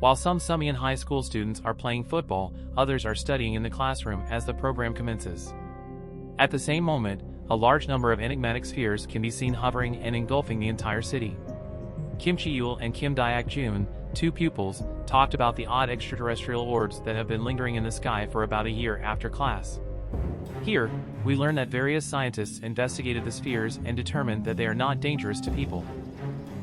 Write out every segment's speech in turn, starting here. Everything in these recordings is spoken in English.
While some Sumian High School students are playing football, others are studying in the classroom as the program commences. At the same moment, a large number of enigmatic spheres can be seen hovering and engulfing the entire city. Kim Chi-yul and Kim Dayak-jun, two pupils, talked about the odd extraterrestrial orbs that have been lingering in the sky for about a year after class. Here, we learn that various scientists investigated the spheres and determined that they are not dangerous to people.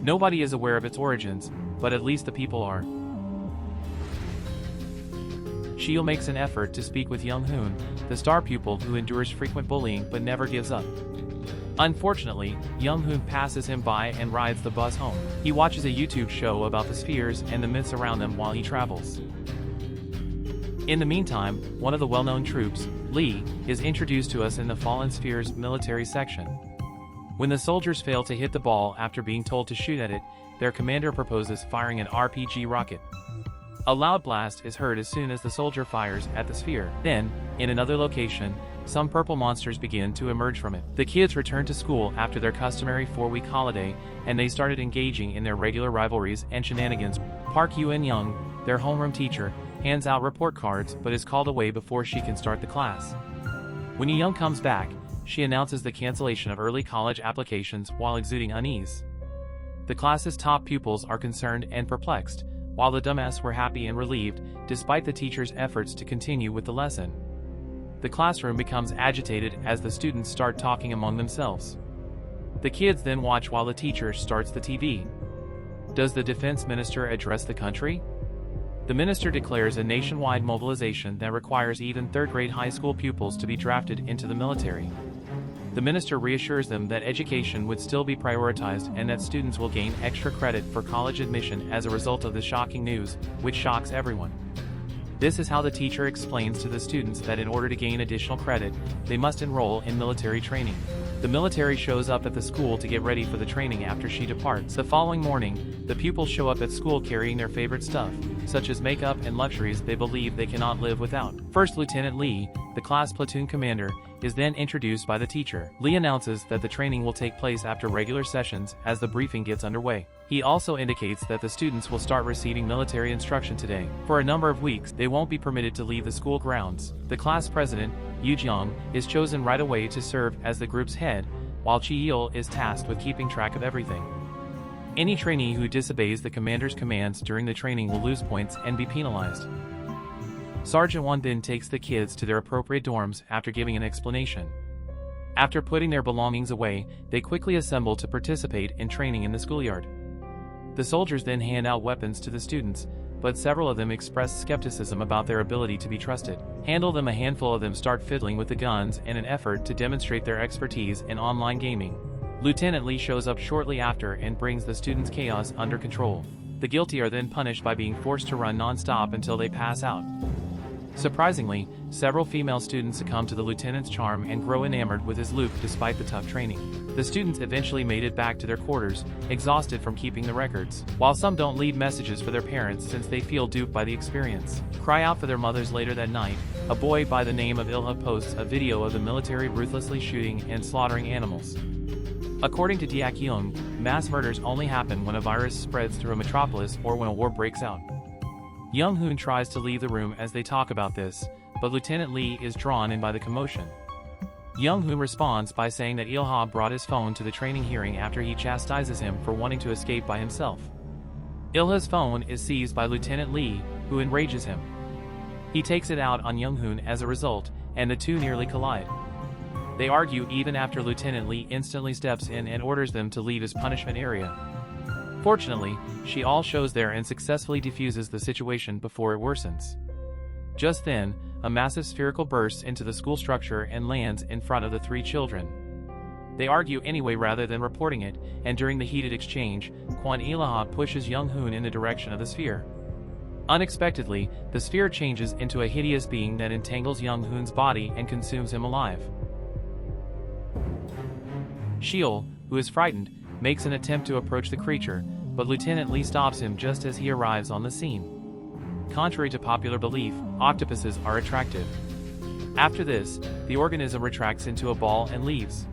Nobody is aware of its origins, but at least the people are. Shiel makes an effort to speak with Young-hoon, the star pupil who endures frequent bullying but never gives up. Unfortunately, Young-hoon passes him by and rides the bus home. He watches a YouTube show about the spheres and the myths around them while he travels. In the meantime, one of the well-known troops, Lee, is introduced to us in the Fallen Spheres military section. When the soldiers fail to hit the ball after being told to shoot at it, their commander proposes firing an RPG rocket. A loud blast is heard as soon as the soldier fires at the sphere. Then, in another location, some purple monsters begin to emerge from it. The kids return to school after their customary 4-week holiday, and they started engaging in their regular rivalries and shenanigans. Park Eun-young, their homeroom teacher, hands out report cards but is called away before she can start the class. When Young comes back, she announces the cancellation of early college applications while exuding unease. The class's top pupils are concerned and perplexed, while the dumbass were happy and relieved, despite the teacher's efforts to continue with the lesson. The classroom becomes agitated as the students start talking among themselves. The kids then watch while the teacher starts the TV. Does the defense minister address the country? The minister declares a nationwide mobilization that requires even third-grade high school pupils to be drafted into the military. The minister reassures them that education would still be prioritized and that students will gain extra credit for college admission as a result of the shocking news, which shocks everyone. This is how the teacher explains to the students that in order to gain additional credit, they must enroll in military training. The military shows up at the school to get ready for the training after she departs. The following morning, the pupils show up at school carrying their favorite stuff, such as makeup and luxuries they believe they cannot live without. First Lieutenant Lee, the class platoon commander, is then introduced by the teacher. Lee announces that the training will take place after regular sessions as the briefing gets underway. He also indicates that the students will start receiving military instruction today. For a number of weeks, they won't be permitted to leave the school grounds. The class president, Yu Jeong, is chosen right away to serve as the group's head, while Chi-il is tasked with keeping track of everything. Any trainee who disobeys the commander's commands during the training will lose points and be penalized. Sergeant Won then takes the kids to their appropriate dorms after giving an explanation. After putting their belongings away, they quickly assemble to participate in training in the schoolyard. The soldiers then hand out weapons to the students, but several of them express skepticism about their ability to be trusted. A handful of them start fiddling with the guns in an effort to demonstrate their expertise in online gaming. Lieutenant Lee shows up shortly after and brings the students' chaos under control. The guilty are then punished by being forced to run non-stop until they pass out. Surprisingly, several female students succumb to the lieutenant's charm and grow enamored with his look despite the tough training. The students eventually made it back to their quarters, exhausted from keeping the records. While some don't leave messages for their parents since they feel duped by the experience, cry out for their mothers later that night, a boy by the name of Ilha posts a video of the military ruthlessly shooting and slaughtering animals. According to Dayak Young, mass murders only happen when a virus spreads through a metropolis or when a war breaks out. Young-hoon tries to leave the room as they talk about this, but Lieutenant Lee is drawn in by the commotion. Young-hoon responds by saying that Ilha brought his phone to the training hearing after he chastises him for wanting to escape by himself. Ilha's phone is seized by Lieutenant Lee, who enrages him. He takes it out on Young-hoon as a result, and the two nearly collide. They argue even after Lieutenant Lee instantly steps in and orders them to leave his punishment area. Fortunately, She-al shows there and successfully defuses the situation before it worsens. Just then, a massive spherical bursts into the school structure and lands in front of the three children. They argue anyway rather than reporting it, and during the heated exchange, Kwon Ilha pushes Young-hoon in the direction of the sphere. Unexpectedly, the sphere changes into a hideous being that entangles Young-hoon's body and consumes him alive. Sheol, who is frightened, makes an attempt to approach the creature, but Lieutenant Lee stops him just as he arrives on the scene. Contrary to popular belief, octopuses are attractive. After this, the organism retracts into a ball and leaves.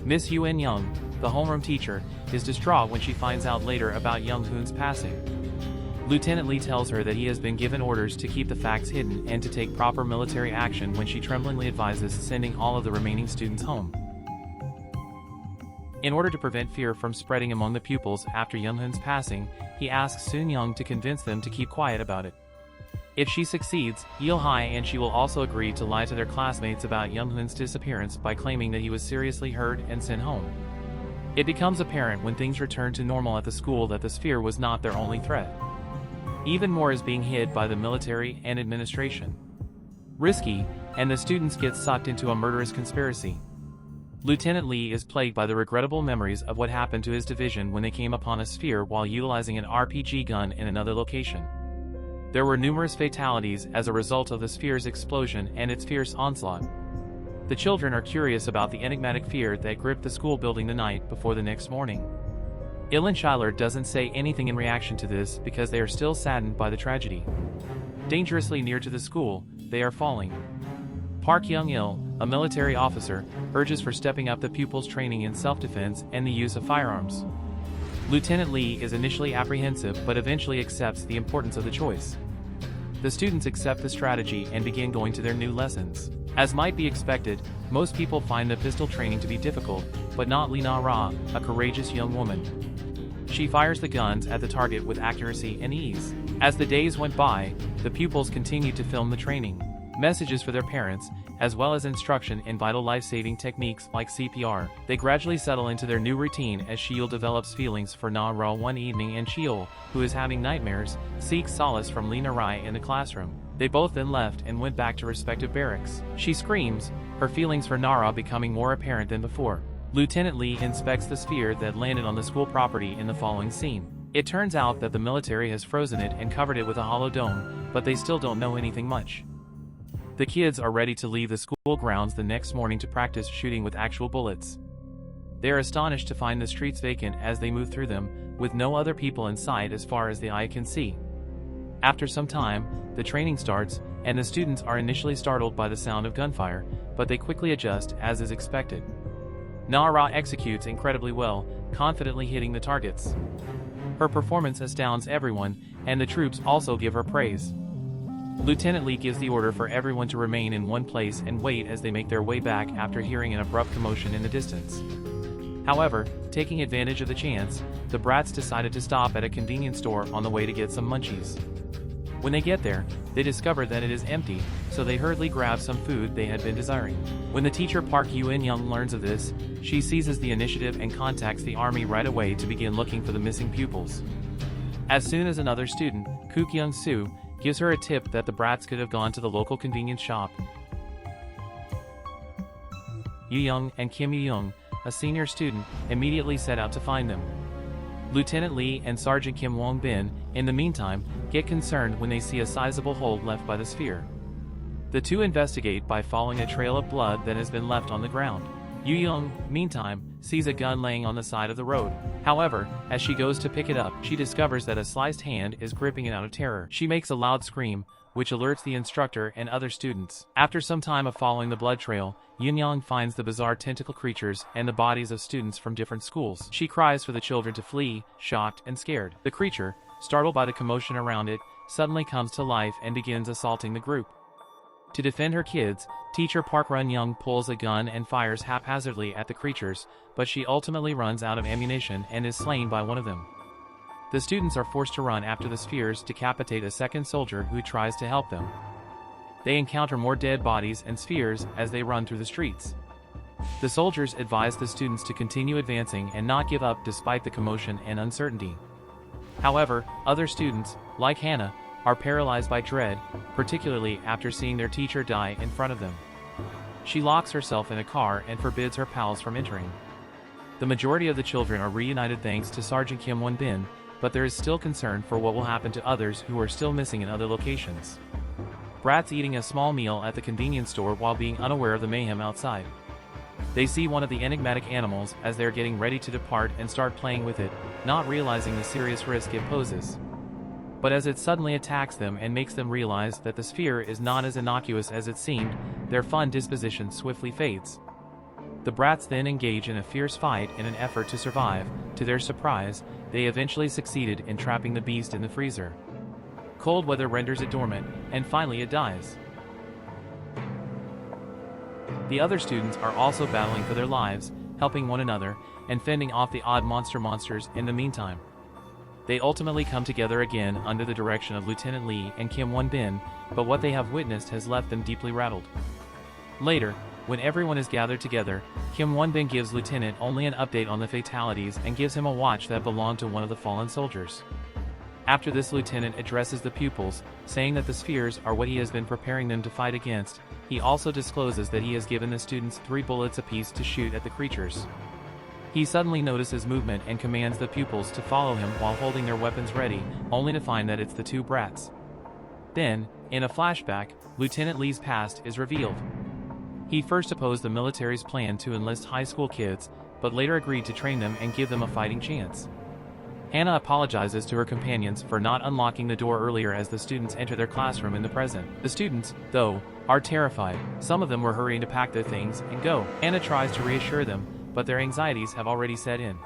Miss Yuen Young, the homeroom teacher, is distraught when she finds out later about Young Hoon's passing. Lieutenant Lee tells her that he has been given orders to keep the facts hidden and to take proper military action when she tremblingly advises sending all of the remaining students home. In order to prevent fear from spreading among the pupils after Young Hoon's passing, he asks Soon Young to convince them to keep quiet about it. If she succeeds, Yeol Hai and she will also agree to lie to their classmates about Young Hoon's disappearance by claiming that he was seriously hurt and sent home. It becomes apparent when things return to normal at the school that the sphere was not their only threat. Even more is being hid by the military and administration. Risky, and the students get sucked into a murderous conspiracy. Lieutenant Lee is plagued by the regrettable memories of what happened to his division when they came upon a sphere while utilizing an RPG gun in another location. There were numerous fatalities as a result of the sphere's explosion and its fierce onslaught. The children are curious about the enigmatic fear that gripped the school building the night before the next morning. Ilan Schuyler doesn't say anything in reaction to this because they are still saddened by the tragedy. Dangerously near to the school, they are falling. Park Young-il, a military officer, urges for stepping up the pupils' training in self-defense and the use of firearms. Lieutenant Lee is initially apprehensive but eventually accepts the importance of the choice. The students accept the strategy and begin going to their new lessons. As might be expected, most people find the pistol training to be difficult, but not Lee Na-ra, a courageous young woman. She fires the guns at the target with accuracy and ease. As the days went by, the pupils continued to film the training. Messages for their parents, as well as instruction in vital life-saving techniques like CPR. They gradually settle into their new routine as Sheol develops feelings for Na-ra one evening and Sheol, who is having nightmares, seeks solace from Lee Na-ra in the classroom. They both then left and went back to respective barracks. She screams, her feelings for Na-ra becoming more apparent than before. Lieutenant Lee inspects the sphere that landed on the school property in the following scene. It turns out that the military has frozen it and covered it with a hollow dome, but they still don't know anything much. The kids are ready to leave the school grounds the next morning to practice shooting with actual bullets. They are astonished to find the streets vacant as they move through them, with no other people in sight as far as the eye can see. After some time, the training starts, and the students are initially startled by the sound of gunfire, but they quickly adjust as is expected. Na-ra executes incredibly well, confidently hitting the targets. Her performance astounds everyone, and the troops also give her praise. Lieutenant Lee gives the order for everyone to remain in one place and wait as they make their way back after hearing an abrupt commotion in the distance. However, taking advantage of the chance, the brats decided to stop at a convenience store on the way to get some munchies. When they get there, they discover that it is empty, so they hurriedly grab some food they had been desiring. When the teacher Park Yoon-young learns of this, she seizes the initiative and contacts the army right away to begin looking for the missing pupils. As soon as another student, Kook Young-soo, gives her a tip that the brats could have gone to the local convenience shop, Yoo-young and Kim Yoo-young, a senior student, immediately set out to find them. Lieutenant Lee and Sergeant Kim Wong-bin, in the meantime, get concerned when they see a sizable hole left by the sphere. The two investigate by following a trail of blood that has been left on the ground. Yoo-young, meantime, sees a gun laying on the side of the road. However, as she goes to pick it up, she discovers that a sliced hand is gripping it out of terror. She makes a loud scream, which alerts the instructor and other students. After some time of following the blood trail, Yoon-young finds the bizarre tentacle creatures and the bodies of students from different schools. She cries for the children to flee, shocked and scared. The creature, startled by the commotion around it, suddenly comes to life and begins assaulting the group. To defend her kids, teacher Park Run-young pulls a gun and fires haphazardly at the creatures, but she ultimately runs out of ammunition and is slain by one of them. The students are forced to run after the spheres decapitate a second soldier who tries to help them. They encounter more dead bodies and spheres as they run through the streets. The soldiers advise the students to continue advancing and not give up despite the commotion and uncertainty. However, other students, like Hannah, are paralyzed by dread, particularly after seeing their teacher die in front of them. She locks herself in a car and forbids her pals from entering. The majority of the children are reunited thanks to Sergeant Kim Won-bin, but there is still concern for what will happen to others who are still missing in other locations. Brats eating a small meal at the convenience store while being unaware of the mayhem outside. They see one of the enigmatic animals as they are getting ready to depart and start playing with it, not realizing the serious risk it poses. But as it suddenly attacks them and makes them realize that the sphere is not as innocuous as it seemed, their fun disposition swiftly fades. The brats then engage in a fierce fight in an effort to survive, To their surprise, they eventually succeeded in trapping the beast in the freezer. Cold weather renders it dormant, and finally it dies. The other students are also battling for their lives, helping one another, and fending off the odd monsters in the meantime. They ultimately come together again under the direction of Lieutenant Lee and Kim Won-bin, but what they have witnessed has left them deeply rattled. Later, when everyone is gathered together, Kim Won-bin gives Lieutenant only an update on the fatalities and gives him a watch that belonged to one of the fallen soldiers. After this, Lieutenant addresses the pupils, saying that the spheres are what he has been preparing them to fight against. He also discloses that he has given the students 3 bullets apiece to shoot at the creatures. He suddenly notices movement and commands the pupils to follow him while holding their weapons ready, only to find that it's the 2 brats. Then, in a flashback, Lieutenant Lee's past is revealed. He first opposed the military's plan to enlist high school kids, but later agreed to train them and give them a fighting chance. Hannah apologizes to her companions for not unlocking the door earlier as the students enter their classroom in the present. The students, though, are terrified. Some of them were hurrying to pack their things and go. Hannah tries to reassure them, but their anxieties have already set in.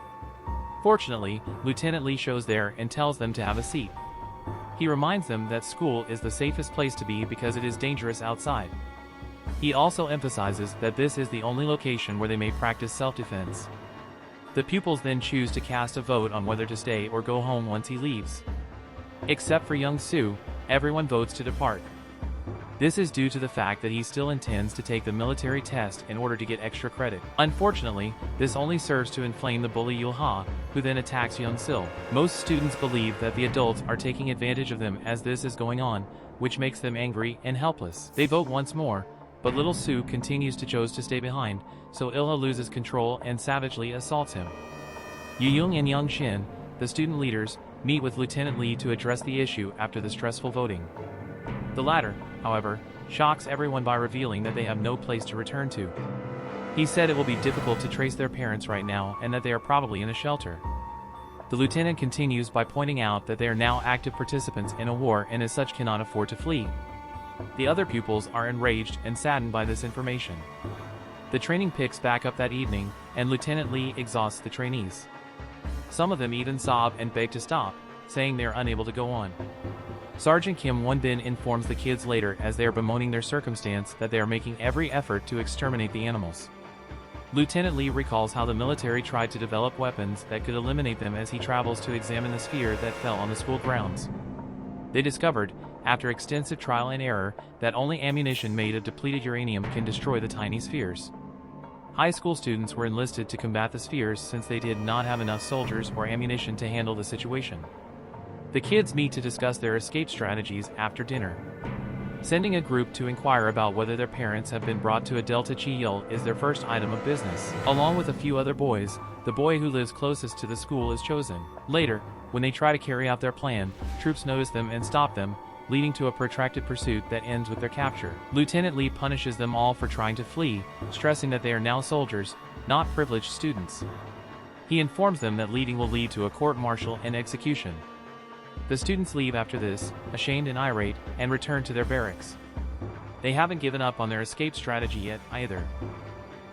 Fortunately, Lieutenant Lee shows there and tells them to have a seat. He reminds them that school is the safest place to be because it is dangerous outside. He also emphasizes that this is the only location where they may practice self-defense. The pupils then choose to cast a vote on whether to stay or go home once he leaves. Except for young Soo, everyone votes to depart. This is due to the fact that he still intends to take the military test in order to get extra credit. Unfortunately, this only serves to inflame the bully Yul-ha, who then attacks young Sil. Most students believe that the adults are taking advantage of them as this is going on, which makes them angry and helpless. They vote once more, but little Soo continues to choose to stay behind, so Ilha loses control and savagely assaults him. Yu-young and Young Shin, the student leaders, meet with Lieutenant Lee to address the issue after the stressful voting. The latter, however, shocks everyone by revealing that they have no place to return to. He said it will be difficult to trace their parents right now and that they are probably in a shelter. The lieutenant continues by pointing out that they are now active participants in a war and as such cannot afford to flee. The other pupils are enraged and saddened by this information. The training picks back up that evening, and Lieutenant Lee exhausts the trainees. Some of them even sob and beg to stop, saying they are unable to go on. Sergeant Kim Won-bin informs the kids later as they are bemoaning their circumstance that they are making every effort to exterminate the animals. Lieutenant Lee recalls how the military tried to develop weapons that could eliminate them as he travels to examine the sphere that fell on the school grounds. They discovered, after extensive trial and error, that only ammunition made of depleted uranium can destroy the tiny spheres. High school students were enlisted to combat the spheres since they did not have enough soldiers or ammunition to handle the situation. The kids meet to discuss their escape strategies after dinner. Sending a group to inquire about whether their parents have been brought to a Delta Chi-il is their first item of business. Along with a few other boys, the boy who lives closest to the school is chosen. Later, when they try to carry out their plan, troops notice them and stop them, leading to a protracted pursuit that ends with their capture. Lieutenant Lee punishes them all for trying to flee, stressing that they are now soldiers, not privileged students. He informs them that leaving will lead to a court-martial and execution. The students leave after this, ashamed and irate, and return to their barracks. They haven't given up on their escape strategy yet, either.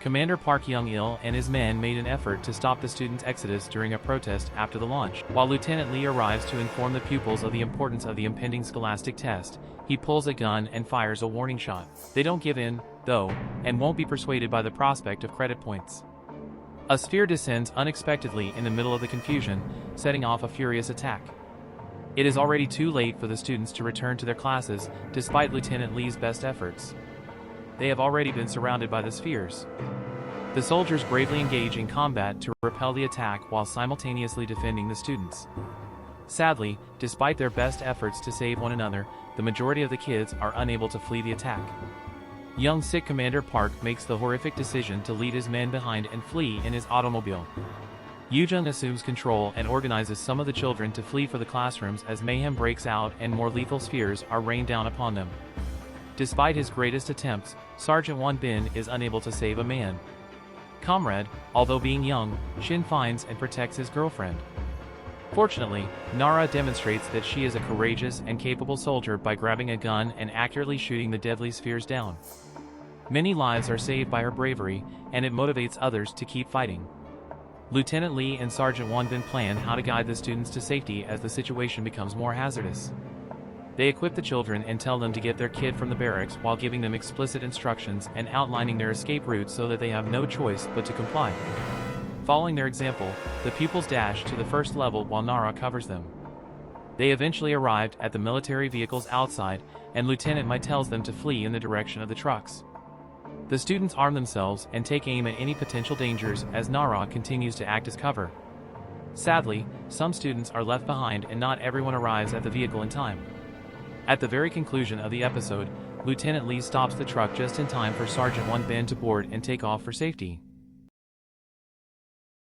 Commander Park Young-il and his men made an effort to stop the students' exodus during a protest after the launch. While Lieutenant Lee arrives to inform the pupils of the importance of the impending scholastic test, he pulls a gun and fires a warning shot. They don't give in, though, and won't be persuaded by the prospect of credit points. A sphere descends unexpectedly in the middle of the confusion, setting off a furious attack. It is already too late for the students to return to their classes, despite Lieutenant Lee's best efforts. They have already been surrounded by the spheres. The soldiers bravely engage in combat to repel the attack while simultaneously defending the students. Sadly, despite their best efforts to save one another, the majority of the kids are unable to flee the attack. Young sick Commander Park makes the horrific decision to lead his men behind and flee in his automobile. Yoo-jung assumes control and organizes some of the children to flee for the classrooms as mayhem breaks out and more lethal spheres are rained down upon them. Despite his greatest attempts, Sergeant Won-bin is unable to save a man. Comrade, although being young, Shin finds and protects his girlfriend. Fortunately, Nara demonstrates that she is a courageous and capable soldier by grabbing a gun and accurately shooting the deadly spheres down. Many lives are saved by her bravery, and it motivates others to keep fighting. Lieutenant Lee and Sergeant Won then plan how to guide the students to safety as the situation becomes more hazardous. They equip the children and tell them to get their kid from the barracks while giving them explicit instructions and outlining their escape routes so that they have no choice but to comply. Following their example, the pupils dash to the first level while Nara covers them. They eventually arrived at the military vehicles outside, and Lieutenant Mai tells them to flee in the direction of the trucks. The students arm themselves and take aim at any potential dangers as Nara continues to act as cover. Sadly, some students are left behind and not everyone arrives at the vehicle in time. At the very conclusion of the episode, Lieutenant Lee stops the truck just in time for Sergeant Won Ben to board and take off for safety.